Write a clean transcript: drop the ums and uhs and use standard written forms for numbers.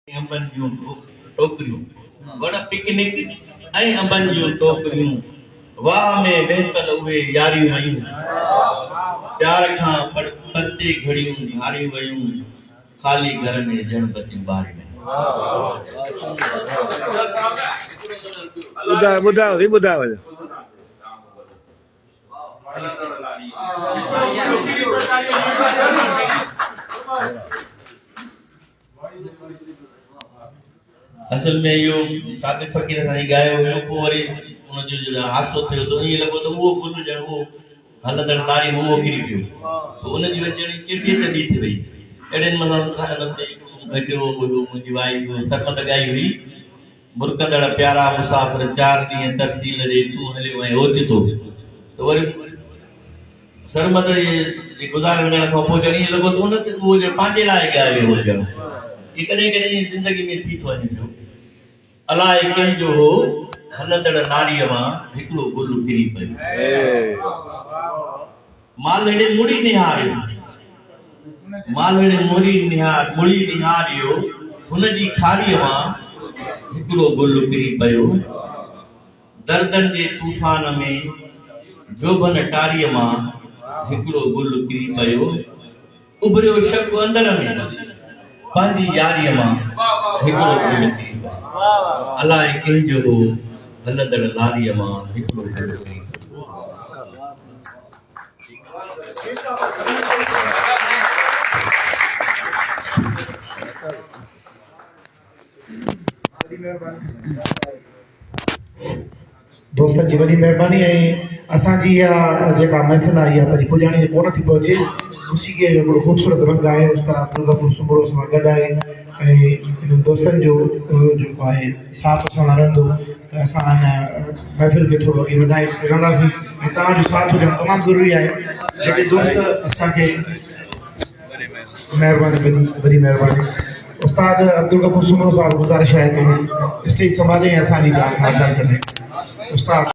अंबन जूं टोकरियूं वण पिकनिक ऐं अंबन जूं टोकरियूं वाह में बेहतल उहे यारियूं आयूं प्यार खां परते घड़ियूं हारियूं वयूं खाली घर में जण बतियूं ॿारियूं ॿुधायो असल में इहो सादिक फ़कीर सां ई ॻायो हुयो पोइ वरी उनजो जॾहिं हादसो थियो त ईअं लॻो त उहो गुल ॼण उहो हलंदड़ तारी में उहो किरी पियो पोइ उनजी वजह चिठीअ ते ॿी थी वई अहिड़े नमूने मुंहिंजी वाई सरमत ॻाई हुई मुरकंदड़ प्यारा मुसाफ़िर 4 ॾींहं तरसील ॾे तूं हलियो ऐं ओचितो त वरी सरमत जे गुज़ारण खां पोइ ॼण ईअं लॻो त उन ते उहो ॼण पंहिंजे लाइ ॻायो हो ॼण ये कॾहिं कॾहिं ज़िंदगी में थी थो वञे पियो अलाए कंहिंजो हो हलंदड़ नारीअ मां हिकिड़ो गुल किरी पियो मालड़े मुड़ी निहारियो हुनजी खारीअ मां हिकिड़ो गुल किरी पियो दर्दनि जे तूफ़ान में जोबन टारीअ मां हिकिड़ो गुल किरी पियो उभरियो शक अंदर में पंहिंजी यारीअ मां हिकिड़ो गुल किरी पियो अलाए कंहिंजो हो हलंदड़ नारीअ मां हिकिड़ो गुल किरी दोस्तनि जी वॾी महिरबानी ऐं असांजी इहा जेका महफ़िल आहे इहा वरी पुॼाणी जे कोन थी पहुचे मूसीक़ीअ जो हिकिड़ो ख़ूबसूरत रंग आहे उस्ताद दुर्गापुर सुमरो सां गॾु आहे ऐं इन्हनि दोस्तनि जो जेको आहे साथ असां रहंदो त असां हिन महफ़िल खे थोरो अॻे वधाए सघंदासीं ऐं तव्हांजो साथ हुजणु तमामु ज़रूरी आहे जेके दोस्त असांखे महिरबानी वॾी महिरबानी उस्ताद अब्दुल गफूर सुमरो साहब गुज़ारिश आहे कि स्टेज संभाले असांजी ॻाल्हि कॾहिं उस्ताद